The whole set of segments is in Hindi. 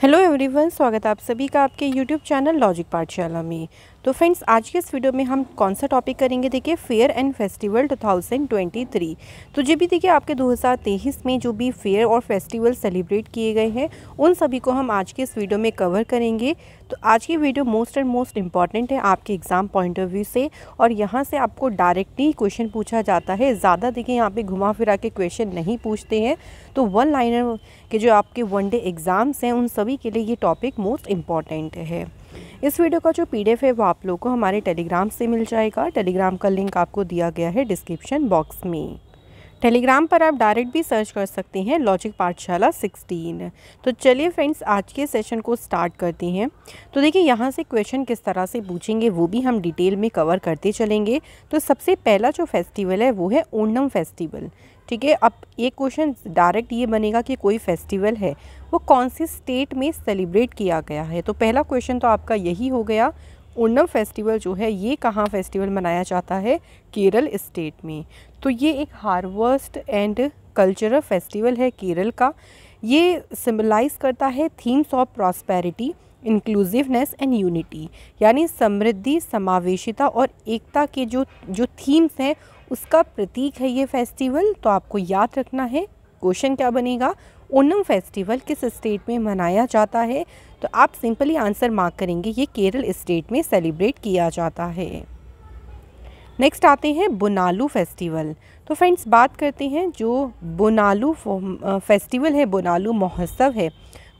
हेलो एवरीवन, स्वागत है आप सभी का आपके यूट्यूब चैनल लॉजिक पाठशाला में। तो फ्रेंड्स, आज के इस वीडियो में हम कौन सा टॉपिक करेंगे, देखिए फेयर एंड फेस्टिवल 2023। तो जो भी देखिए आपके 2023 में जो भी फेयर और फेस्टिवल सेलिब्रेट किए गए हैं उन सभी को हम आज के इस वीडियो में कवर करेंगे। तो आज की वीडियो मोस्ट इंपॉर्टेंट है आपके एग्ज़ाम पॉइंट ऑफ व्यू से, और यहाँ से आपको डायरेक्टली क्वेश्चन पूछा जाता है। ज़्यादा देखिए यहाँ पे घुमा फिरा के क्वेश्चन नहीं पूछते हैं। तो वन लाइनर के जो आपके वनडे एग्ज़ाम्स हैं उन सभी के लिए ये टॉपिक मोस्ट इम्पॉर्टेंट है। इस वीडियो का जो पीडीएफ है वो आप लोगों को हमारे टेलीग्राम से मिल जाएगा। टेलीग्राम का लिंक आपको दिया गया है डिस्क्रिप्शन बॉक्स में। टेलीग्राम पर आप डायरेक्ट भी सर्च कर सकते हैं लॉजिक पाठशाला 16। तो चलिए फ्रेंड्स, आज के सेशन को स्टार्ट करते हैं। तो देखिए यहाँ से क्वेश्चन किस तरह से पूछेंगे वो भी हम डिटेल में कवर करते चलेंगे। तो सबसे पहला जो फेस्टिवल है वो है ओणम फेस्टिवल। ठीक है, अब एक क्वेश्चन डायरेक्ट ये बनेगा कि कोई फेस्टिवल है वो कौन सी स्टेट में सेलिब्रेट किया गया है। तो पहला क्वेश्चन तो आपका यही हो गया, ओणम फेस्टिवल जो है ये कहाँ फेस्टिवल मनाया जाता है, केरल स्टेट में। तो ये एक हार्वेस्ट एंड कल्चरल फेस्टिवल है केरल का। ये सिम्बलाइज करता है themes of prosperity, inclusiveness and unity, यानी समृद्धि, समावेशिता और एकता के जो थीम्स हैं उसका प्रतीक है ये फेस्टिवल। तो आपको याद रखना है क्वेश्चन क्या बनेगा, ओणम फेस्टिवल किस स्टेट में मनाया जाता है। तो आप सिंपली आंसर मार्क करेंगे ये केरल स्टेट में सेलिब्रेट किया जाता है। नेक्स्ट आते हैं बोनालू फेस्टिवल। तो फ्रेंड्स, बात करते हैं जो बोनालू फेस्टिवल है, बोनालू महोत्सव है,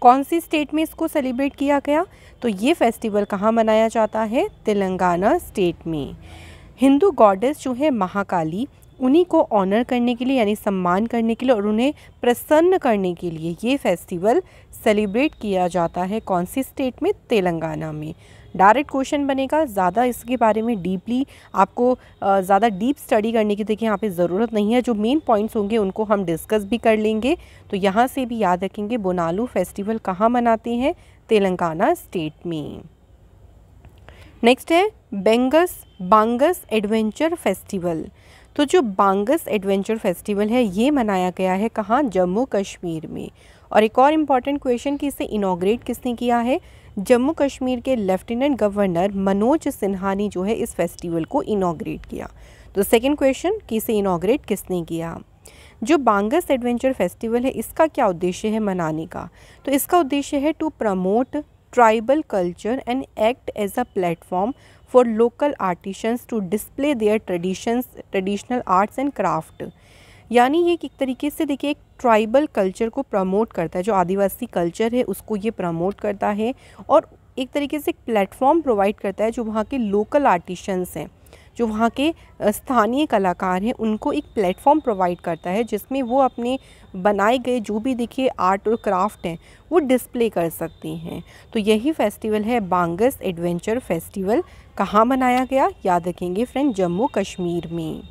कौन सी स्टेट में इसको सेलिब्रेट किया गया। तो ये फेस्टिवल कहाँ मनाया जाता है, तेलंगाना स्टेट में। हिंदू गॉडेस जो है महाकाली, उन्हीं को ऑनर करने के लिए यानी सम्मान करने के लिए और उन्हें प्रसन्न करने के लिए ये फेस्टिवल सेलिब्रेट किया जाता है कौन सी स्टेट में, तेलंगाना में। डायरेक्ट क्वेश्चन बनेगा, ज़्यादा इसके बारे में डीपली आपको ज़्यादा डीप स्टडी करने की देखिए यहाँ पे ज़रूरत नहीं है। जो मेन पॉइंट्स होंगे उनको हम डिस्कस भी कर लेंगे। तो यहाँ से भी याद रखेंगे बोनालू फेस्टिवल कहाँ मनाते हैं, तेलंगाना स्टेट में। नेक्स्ट है बांगस एडवेंचर फेस्टिवल। तो जो बांगस एडवेंचर फेस्टिवल है ये मनाया गया है कहाँ, जम्मू कश्मीर में। और एक और इम्पॉर्टेंट क्वेश्चन कि इसे इनॉग्रेट किसने किया है, जम्मू कश्मीर के लेफ्टिनेंट गवर्नर मनोज सिन्हा ने जो है इस फेस्टिवल को इनॉग्रेट किया। तो सेकंड क्वेश्चन कि इसे इनॉग्रेट किसने किया। जो बांगस एडवेंचर फेस्टिवल है इसका क्या उद्देश्य है मनाने का। तो इसका उद्देश्य है to promote tribal culture and act as a platform for local artisans to display their traditional arts and craft. यानी ये एक तरीके से देखिए एक ट्राइबल कल्चर को प्रमोट करता है, जो आदिवासी कल्चर है उसको ये प्रमोट करता है और एक तरीके से एक प्लेटफॉर्म प्रोवाइड करता है जो वहाँ के लोकल आर्टिशंस हैं, जो वहाँ के स्थानीय कलाकार हैं, उनको एक प्लेटफॉर्म प्रोवाइड करता है जिसमें वो अपने बनाए गए जो भी देखिए आर्ट और क्राफ्ट हैं वो डिस्प्ले कर सकते हैं। तो यही फेस्टिवल है बांगस एडवेंचर फेस्टिवल। कहाँ मनाया गया, याद रखेंगे फ्रेंड, जम्मू कश्मीर में।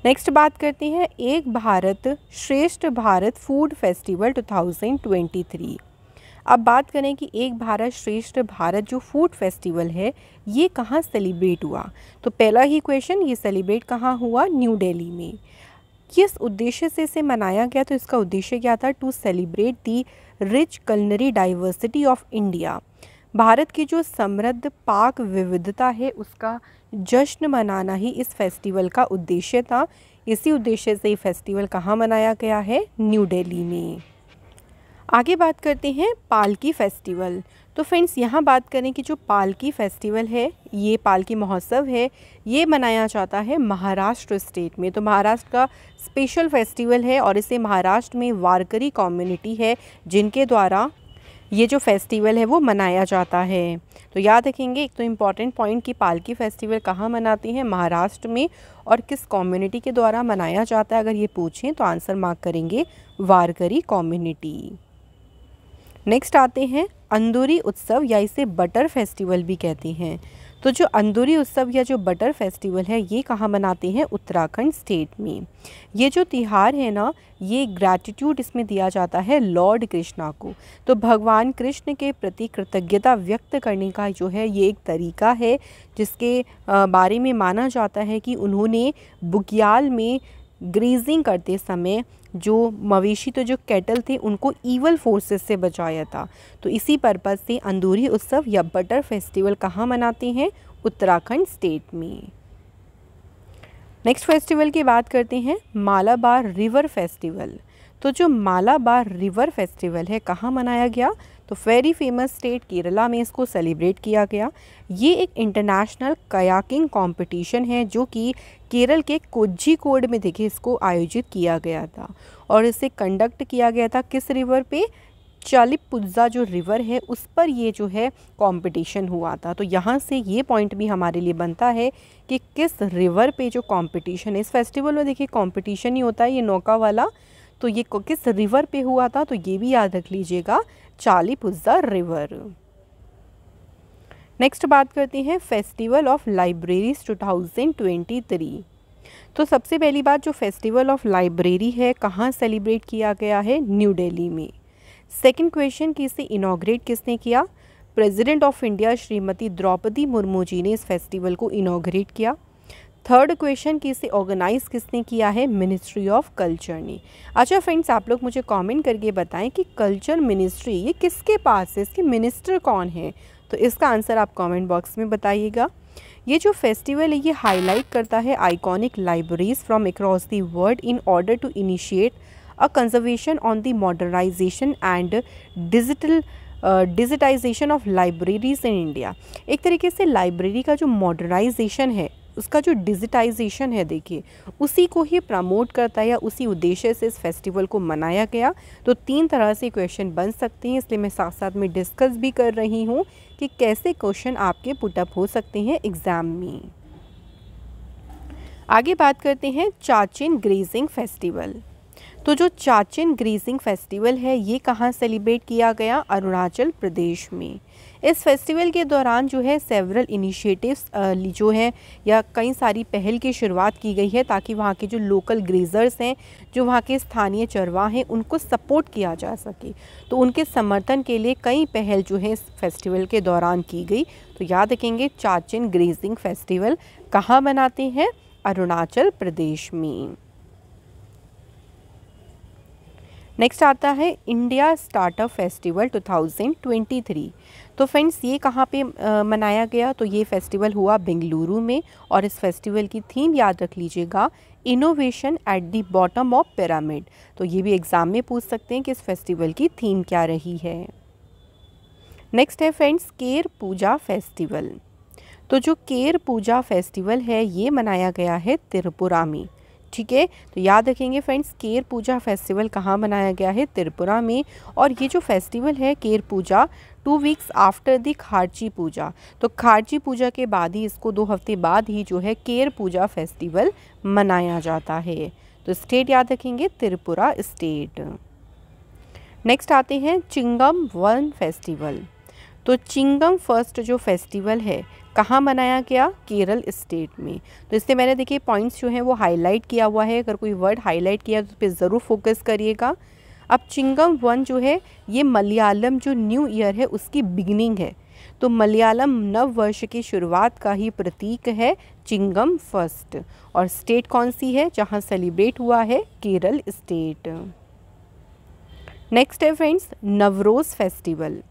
नेक्स्ट बात करते हैं एक भारत श्रेष्ठ भारत फूड फेस्टिवल 2023। अब बात करें कि एक भारत श्रेष्ठ भारत जो फूड फेस्टिवल है ये कहाँ सेलिब्रेट हुआ। तो पहला ही क्वेश्चन, ये सेलिब्रेट कहाँ हुआ, न्यू दिल्ली में। किस उद्देश्य से इसे मनाया गया, तो इसका उद्देश्य क्या था, to celebrate the rich culinary diversity of India. Bharat की जो समृद्ध पाक विविधता है उसका जश्न मनाना ही इस फेस्टिवल का उद्देश्य था। इसी उद्देश्य से ये फेस्टिवल कहाँ मनाया गया है, न्यू दिल्ली में। आगे बात करते हैं पालकी फेस्टिवल। तो फ्रेंड्स, यहाँ बात करें कि जो पालकी फेस्टिवल है, ये पालकी महोत्सव है, ये मनाया जाता है महाराष्ट्र स्टेट में। तो महाराष्ट्र का स्पेशल फेस्टिवल है और इसे महाराष्ट्र में वारकरी कम्युनिटी है जिनके द्वारा ये जो फेस्टिवल है वो मनाया जाता है। तो याद रखेंगे एक तो इम्पॉर्टेंट पॉइंट कि पालकी फेस्टिवल कहाँ मनाते हैं, महाराष्ट्र में, और किस कम्युनिटी के द्वारा मनाया जाता है। अगर ये पूछें तो आंसर मार्क करेंगे वारकरी कम्युनिटी। नेक्स्ट आते हैं अंदूरी उत्सव, या इसे बटर फेस्टिवल भी कहते हैं। तो जो अंदूरी उत्सव या जो बटर फेस्टिवल है ये कहाँ मनाते हैं, उत्तराखंड स्टेट में। ये जो तिहार है ना, ये ग्रैटिट्यूड इसमें दिया जाता है लॉर्ड कृष्णा को। तो भगवान कृष्ण के प्रति कृतज्ञता व्यक्त करने का जो है ये एक तरीका है जिसके बारे में माना जाता है कि उन्होंने बुग्याल में ग्रेजिंग करते समय जो मवेशी तो जो कैटल थे उनको ईवल फोर्सेस से बचाया था। तो इसी पर्पज़ से अंदूरी उत्सव या बटर फेस्टिवल कहाँ मनाते हैं? उत्तराखंड स्टेट में। नेक्स्ट फेस्टिवल की बात करते हैं, मालाबार रिवर फेस्टिवल। तो जो मालाबार रिवर फेस्टिवल है कहाँ मनाया गया? तो वेरी फेमस स्टेट केरला में इसको सेलिब्रेट किया गया। ये एक इंटरनेशनल कयाकिंग कंपटीशन है जो कि केरल के कोझिकोड में देखिए इसको आयोजित किया गया था और इसे कंडक्ट किया गया था किस रिवर पे? चालिपुज़ा जो रिवर है उस पर ये जो है कंपटीशन हुआ था। तो यहाँ से ये पॉइंट भी हमारे लिए बनता है कि किस रिवर पे जो कंपटीशन है, इस फेस्टिवल में देखिए कंपटीशन ही होता है ये नौका वाला, तो ये किस रिवर पे हुआ था? तो ये भी याद रख लीजिएगा, चालिपुज़ा रिवर। नेक्स्ट बात करते हैं फेस्टिवल ऑफ लाइब्रेरीज 2023। तो सबसे पहली बात, जो फेस्टिवल ऑफ लाइब्रेरी है कहाँ सेलिब्रेट किया गया है? न्यू दिल्ली में। सेकंड क्वेश्चन कि इसे इनॉग्रेट किसने किया? President of India Shrimati Draupadi Murmu ji ने इस फेस्टिवल को इनॉग्रेट किया। थर्ड क्वेश्चन कि इसे ऑर्गेनाइज किसने किया है? मिनिस्ट्री ऑफ कल्चर ने। अच्छा फ्रेंड्स, आप लोग मुझे कमेंट करके बताएं कि कल्चर मिनिस्ट्री ये किसके पास है, इसके मिनिस्टर कौन है? तो इसका आंसर आप कमेंट बॉक्स में बताइएगा। ये जो फेस्टिवल है ये हाईलाइट करता है iconic libraries from across the world in order to initiate a conservation on the modernisation and digitisation of libraries in India. एक तरीके से लाइब्रेरी का जो मॉडर्नाइजेशन है, उसका जो डिजिटाइजेशन है, देखिए उसी को ही प्रमोट करता है या उसी उद्देश्य से इस फेस्टिवल को मनाया गया। तो 3 तरह से क्वेश्चन बन सकते हैं, इसलिए मैं साथ साथ में डिस्कस भी कर रही हूँ कि कैसे क्वेश्चन आपके पुटअप हो सकते हैं एग्ज़ाम में। आगे बात करते हैं चाचिन ग्रेजिंग फेस्टिवल। तो जो चाचिन ग्रेजिंग फेस्टिवल है ये कहाँ सेलिब्रेट किया गया? अरुणाचल प्रदेश में। इस फेस्टिवल के दौरान जो है सेवरल इनिशिएटिव्स जो है या कई सारी पहल की शुरुआत की गई है ताकि वहाँ के जो लोकल ग्रेजर्स हैं, जो वहाँ के स्थानीय चरवाह हैं, उनको सपोर्ट किया जा सके। तो उनके समर्थन के लिए कई पहल जो है इस फेस्टिवल के दौरान की गई। तो याद रखेंगे, चाचिन ग्रेजिंग फेस्टिवल कहाँ मनाते हैं? अरुणाचल प्रदेश में। नेक्स्ट आता है इंडिया स्टार्टअप फेस्टिवल 2023। तो फ्रेंड्स ये कहाँ पे मनाया गया? तो ये फेस्टिवल हुआ बेंगलुरु में और इस फेस्टिवल की थीम याद रख लीजिएगा, innovation at the bottom of pyramid. तो ये भी एग्ज़ाम में पूछ सकते हैं कि इस फेस्टिवल की थीम क्या रही है। नेक्स्ट है फ्रेंड्स केर पूजा फेस्टिवल। तो जो केर पूजा फेस्टिवल है ये मनाया गया है त्रिपुरा में। ठीक है, तो याद रखेंगे फ्रेंड्स, केर पूजा फेस्टिवल कहाँ मनाया गया है? त्रिपुरा में। और ये जो फेस्टिवल है केर पूजा 2 वीक्स आफ्टर द खारची पूजा। तो खारची पूजा के बाद ही, इसको 2 हफ्ते बाद ही जो है केर पूजा फेस्टिवल मनाया जाता है। तो स्टेट याद रखेंगे, त्रिपुरा स्टेट। नेक्स्ट आते हैं चिंगम वन फेस्टिवल। तो चिंगम फर्स्ट जो फेस्टिवल है कहाँ मनाया गया? केरल स्टेट में। तो इससे मैंने देखिए पॉइंट्स जो हैं वो हाईलाइट किया हुआ है, अगर कोई वर्ड हाईलाइट किया तो उस पर ज़रूर फोकस करिएगा। अब चिंगम वन जो है ये मलयालम जो न्यू ईयर है उसकी बिगिनिंग है। तो मलयालम नव वर्ष की शुरुआत का ही प्रतीक है चिंगम फर्स्ट। और स्टेट कौन सी है जहाँ सेलिब्रेट हुआ है? केरल स्टेट। नेक्स्ट है friends Navroz festival.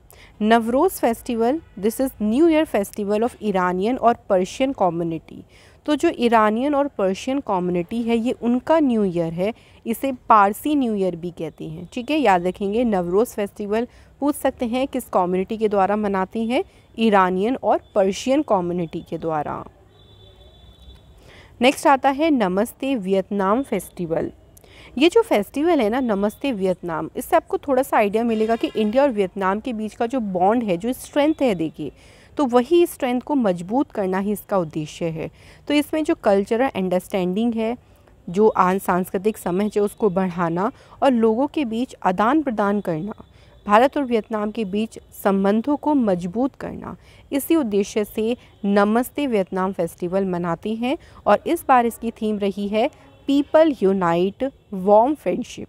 Navroz festival this is new year festival of Iranian और पर्शियन कम्युनिटी। तो जो ईरानियन और पर्शियन कम्युनिटी है ये उनका न्यू ईयर है, इसे पारसी न्यू ईयर भी कहते हैं। ठीक है, याद रखेंगे, नवरोज़ फेस्टिवल पूछ सकते हैं किस कम्युनिटी के द्वारा मनाती हैं? ईरानियन और पर्शियन कम्युनिटी के द्वारा। नेक्स्ट आता है नमस्ते वियतनाम फेस्टिवल। ये जो फेस्टिवल है ना नमस्ते वियतनाम, इससे आपको थोड़ा सा आइडिया मिलेगा कि इंडिया और वियतनाम के बीच का जो बॉन्ड है, जो स्ट्रेंथ है, देखिए तो वही स्ट्रेंथ को मजबूत करना ही इसका उद्देश्य है। तो इसमें जो कल्चरल अंडरस्टैंडिंग है, जो सांस्कृतिक समझ है उसको बढ़ाना और लोगों के बीच आदान प्रदान करना, भारत और वियतनाम के बीच संबंधों को मजबूत करना, इसी उद्देश्य से नमस्ते वियतनाम फेस्टिवल मनाते हैं। और इस बार इसकी थीम रही है पीपल यूनाइट वार्म फ्रेंडशिप।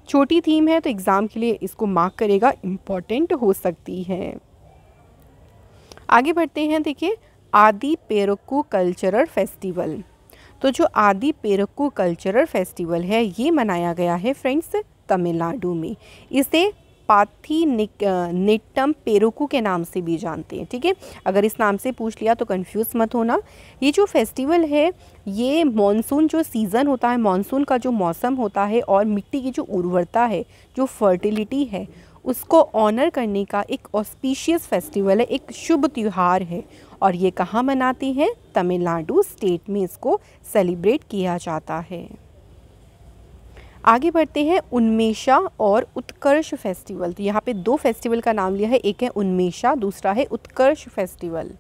छोटी थीम है तो एग्ज़ाम के लिए इसको मार्क करेगा, इम्पॉर्टेंट हो सकती है। आगे बढ़ते हैं, देखिए आदि पेरुक्कू कल्चरल फेस्टिवल। तो जो आदि पेरुक्कू कल्चरल फेस्टिवल है ये मनाया गया है फ्रेंड्स तमिलनाडु में। इसे पाथीनिट्टम पेरुक्कू के नाम से भी जानते हैं, ठीक है। अगर इस नाम से पूछ लिया तो कंफ्यूज मत होना। ये जो फेस्टिवल है ये मॉनसून जो सीज़न होता है, मॉनसून का जो मौसम होता है और मिट्टी की जो उर्वरता है, जो फर्टिलिटी है, उसको ऑनर करने का एक ऑस्पिशियस फेस्टिवल है, एक शुभ त्यौहार है। और ये कहाँ मनाती हैं? तमिलनाडु स्टेट में इसको सेलिब्रेट किया जाता है। आगे बढ़ते हैं उन्मेषा और उत्कर्ष फेस्टिवल। तो यहाँ पे दो फेस्टिवल का नाम लिया है, एक है उन्मेषा, दूसरा है उत्कर्ष फेस्टिवल।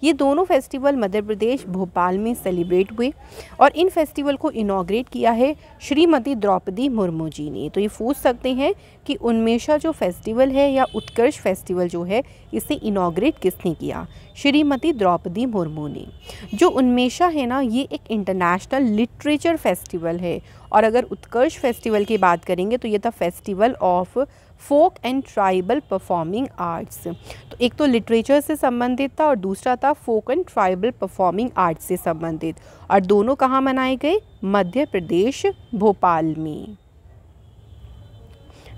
ये दोनों फेस्टिवल मध्य प्रदेश भोपाल में सेलिब्रेट हुए और इन फेस्टिवल को इनॉग्रेट किया है श्रीमती द्रौपदी मुर्मू जी ने। तो ये पूछ सकते हैं कि उन्मेषा जो फेस्टिवल है या उत्कर्ष फेस्टिवल जो है इसे इनॉग्रेट किसने किया? श्रीमती द्रौपदी मुर्मू ने। जो उन्मेषा है ना ये एक इंटरनेशनल लिटरेचर फेस्टिवल है और अगर उत्कर्ष फेस्टिवल की बात करेंगे तो ये था festival of folk and tribal performing arts. तो एक तो लिटरेचर से संबंधित था और दूसरा था फोक एंड ट्राइबल परफॉर्मिंग आर्ट्स से संबंधित, और दोनों कहाँ मनाए गए? मध्य प्रदेश भोपाल में।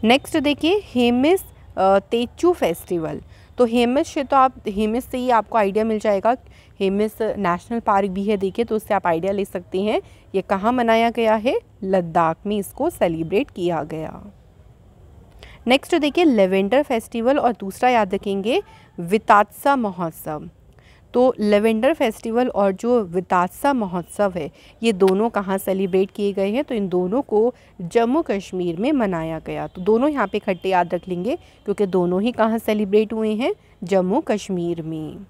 नेक्स्ट देखिए हेमिस तेचू फेस्टिवल। तो हेमिस से ही आपको आइडिया मिल जाएगा। हेमिस नेशनल पार्क भी है, देखिए, तो उससे आप आइडिया ले सकते हैं ये कहाँ मनाया गया है? लद्दाख में इसको सेलिब्रेट किया गया। नेक्स्ट देखिए लेवेंडर फेस्टिवल और दूसरा याद रखेंगे वितात्सा महोत्सव। तो लेवेंडर फेस्टिवल और जो वितात्सा महोत्सव है ये दोनों कहाँ सेलिब्रेट किए गए हैं? तो इन दोनों को जम्मू कश्मीर में मनाया गया। तो दोनों यहाँ पे इकट्ठे याद रख लेंगे क्योंकि दोनों ही कहाँ सेलिब्रेट हुए हैं? जम्मू कश्मीर में।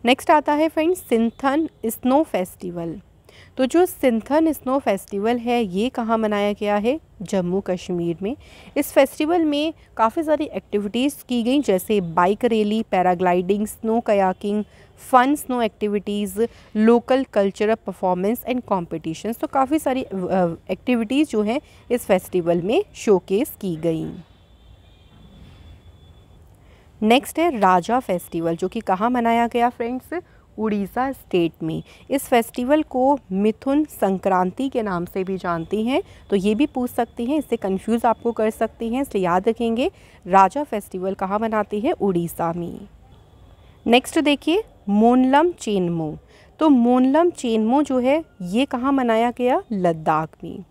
नेक्स्ट आता है फ्रेंड्स सिंथन स्नो फेस्टिवल। तो जो सिंथन स्नो फेस्टिवल है ये कहाँ मनाया गया है? जम्मू कश्मीर में। इस फेस्टिवल में काफ़ी सारी एक्टिविटीज़ की गई जैसे bike rally, paragliding, snow kayaking, fun snow activities, local cultural performance and competitions. तो काफ़ी सारी एक्टिविटीज़ जो हैं इस फेस्टिवल में शोकेस की गई। नेक्स्ट है राजा फेस्टिवल जो कि कहाँ मनाया गया फ्रेंड्स? उड़ीसा स्टेट में। इस फेस्टिवल को मिथुन संक्रांति के नाम से भी जानती हैं। तो ये भी पूछ सकती हैं, इससे कंफ्यूज आपको कर सकती हैं, इसलिए याद रखेंगे राजा फेस्टिवल कहाँ मनाती है? उड़ीसा में। नेक्स्ट देखिए मोनलम चेनमो। तो मोनलम चेनमो जो है ये कहाँ मनाया गया? लद्दाख में।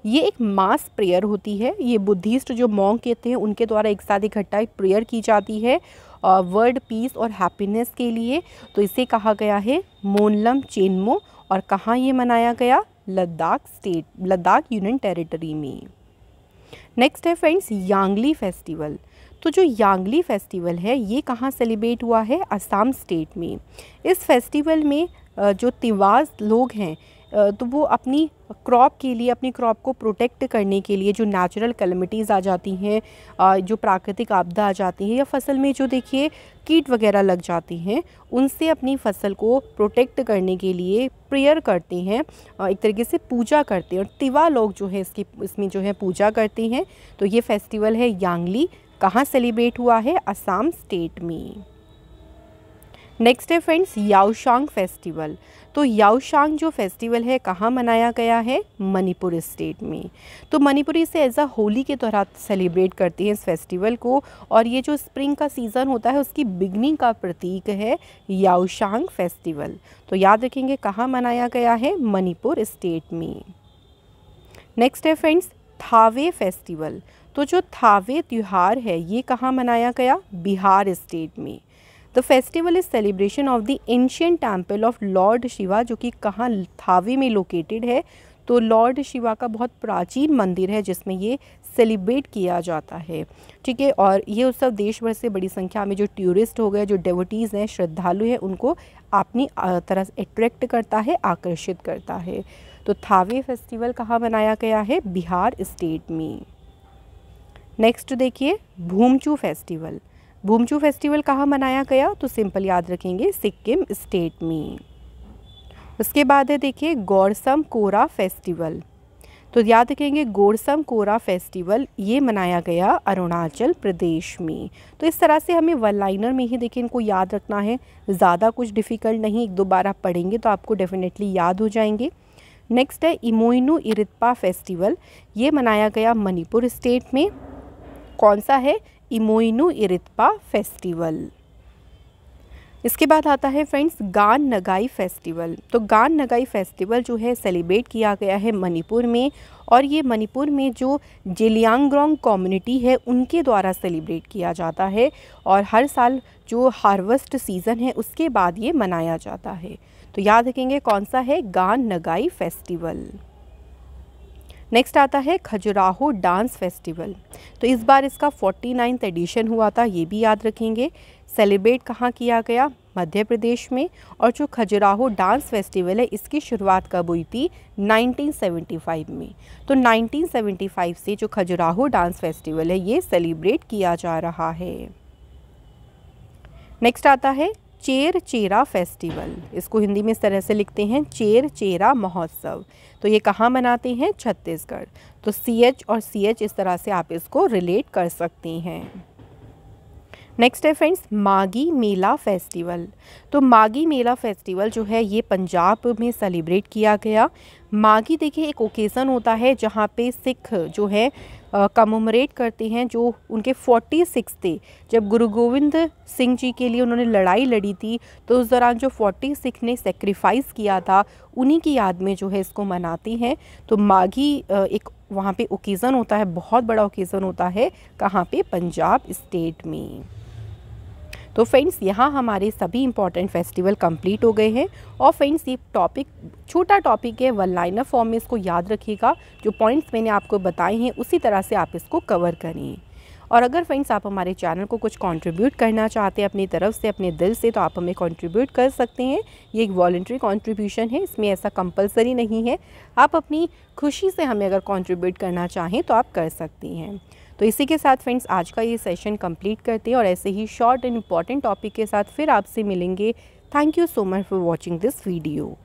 ये एक मास प्रेयर होती है, ये बुद्धिस्ट जो मॉन्क कहते हैं उनके द्वारा एक साथ इकट्ठा एक प्रेयर की जाती है वर्ल्ड पीस और हैप्पीनेस के लिए। तो इसे कहा गया है मोनलम चेनमो और कहाँ ये मनाया गया? Ladakh state, Ladakh union territory में। नेक्स्ट है फ्रेंड्स यांगली फेस्टिवल। तो जो यांगली फेस्टिवल है ये कहाँ सेलिब्रेट हुआ है? असम स्टेट में। इस फेस्टिवल में जो तिवास लोग हैं तो वो अपनी क्रॉप के लिए, अपनी क्रॉप को प्रोटेक्ट करने के लिए जो नेचुरल कैलेमिटीज़ आ जाती हैं, जो प्राकृतिक आपदा आ जाती हैं या फसल में जो देखिए कीट वगैरह लग जाती हैं, उनसे अपनी फसल को प्रोटेक्ट करने के लिए प्रेयर करते हैं, एक तरीके से पूजा करते हैं। और तिवा लोग जो है इसमें जो है पूजा करते हैं। तो ये फेस्टिवल है यांगली, कहाँ सेलिब्रेट हुआ है? असम स्टेट में। नेक्स्ट है फ्रेंड्स याओशांग फेस्टिवल। तो याओशांग जो फेस्टिवल है कहाँ मनाया गया है? मणिपुर स्टेट में। तो मणिपुरी से एज अ होली के तरह सेलिब्रेट करते हैं इस फेस्टिवल को, और ये जो स्प्रिंग का सीज़न होता है उसकी बिगनिंग का प्रतीक है याओशांग फेस्टिवल। तो याद रखेंगे कहाँ मनाया गया है? मणिपुर स्टेट में। नेक्स्ट है फ्रेंड्स थावे फेस्टिवल। तो जो थावे त्यौहार है ये कहाँ मनाया गया? बिहार स्टेट में। The festival is celebration of the ancient temple of Lord Shiva जो कि कहाँ? थावे में लोकेटेड है। तो लॉर्ड शिवा का बहुत प्राचीन मंदिर है जिसमें ये सेलिब्रेट किया जाता है, ठीक है। और ये उत्सव देश भर से बड़ी संख्या में जो टूरिस्ट हो गए, जो डेवोटीज़ हैं, श्रद्धालु हैं, उनको अपनी तरह से अट्रैक्ट करता है, आकर्षित करता है। तो थावे फेस्टिवल कहाँ मनाया गया है? बिहार स्टेट में। नेक्स्ट देखिए भूमचू फेस्टिवल। भूमचू फेस्टिवल कहाँ मनाया गया? तो सिंपल याद रखेंगे सिक्किम स्टेट में। उसके बाद है देखिए गौरसम कोरा फेस्टिवल। तो याद रखेंगे गोरसम कोरा फेस्टिवल ये मनाया गया अरुणाचल प्रदेश में। तो इस तरह से हमें वन लाइनर में ही देखिए इनको याद रखना है, ज़्यादा कुछ डिफ़िकल्ट नहीं, एक दो बार आप पढ़ेंगे तो आपको डेफिनेटली याद हो जाएंगे। नेक्स्ट है इमोइनु इरित्पा फेस्टिवल, ये मनाया गया मणिपुर स्टेट में। कौन सा है? इमोइनु इरित्पा फेस्टिवल। इसके बाद आता है फ्रेंड्स गान नगाई फेस्टिवल। तो गान नगाई फेस्टिवल जो है सेलिब्रेट किया गया है मणिपुर में, और ये मणिपुर में जो जेलियांगरोंग कम्युनिटी है उनके द्वारा सेलिब्रेट किया जाता है, और हर साल जो हार्वेस्ट सीज़न है उसके बाद ये मनाया जाता है। तो याद रखेंगे कौन सा है? गान नगाई फेस्टिवल। नेक्स्ट आता है खजुराहो डांस फेस्टिवल। तो इस बार इसका 49th एडिशन हुआ था, ये भी याद रखेंगे। सेलिब्रेट कहाँ किया गया? मध्य प्रदेश में। और जो खजुराहो डांस फेस्टिवल है इसकी शुरुआत कब हुई थी? 1975 में। तो 1975 से जो खजुराहो डांस फेस्टिवल है ये सेलिब्रेट किया जा रहा है। नेक्स्ट आता है चेर चेरा फेस्टिवल। इसको हिंदी में इस तरह से लिखते हैं चेर चेरा महोत्सव। तो ये कहाँ मनाते हैं? छत्तीसगढ़। तो CH और CH इस तरह से आप इसको रिलेट कर सकती हैं। नेक्स्ट है फ्रेंड्स मागी मेला फेस्टिवल। तो मागी मेला फेस्टिवल जो है ये पंजाब में सेलिब्रेट किया गया। मागी देखिए एक ओकेज़न होता है जहाँ पे सिख जो है कमोमरेट करते हैं जो उनके 46 थे, जब गुरु गोविंद सिंह जी के लिए उन्होंने लड़ाई लड़ी थी, तो उस दौरान जो 46 ने सेक्रीफाइस किया था उन्हीं की याद में जो है इसको मनाते हैं। तो मागी एक वहाँ पे ओकेज़न होता है, बहुत बड़ा ओकेज़न होता है। कहाँ पे? पंजाब स्टेट में। तो फ्रेंड्स यहाँ हमारे सभी इंपॉर्टेंट फेस्टिवल कंप्लीट हो गए हैं। और फ्रेंड्स ये टॉपिक छोटा टॉपिक है, वन लाइनर फॉर्म में इसको याद रखिएगा। जो पॉइंट्स मैंने आपको बताए हैं उसी तरह से आप इसको कवर करें। और अगर फ्रेंड्स आप हमारे चैनल को कुछ कंट्रीब्यूट करना चाहते हैं अपनी तरफ से, अपने दिल से, तो आप हमें कंट्रीब्यूट कर सकते हैं। ये एक वॉलंटरी कंट्रीब्यूशन है, इसमें ऐसा कंपलसरी नहीं है। आप अपनी खुशी से हमें अगर कंट्रीब्यूट करना चाहें तो आप कर सकती हैं। तो इसी के साथ फ्रेंड्स आज का ये सेशन कंप्लीट करते हैं, और ऐसे ही शॉर्ट एंड इम्पॉर्टेंट टॉपिक के साथ फिर आपसे मिलेंगे। Thank you so much for watching this video.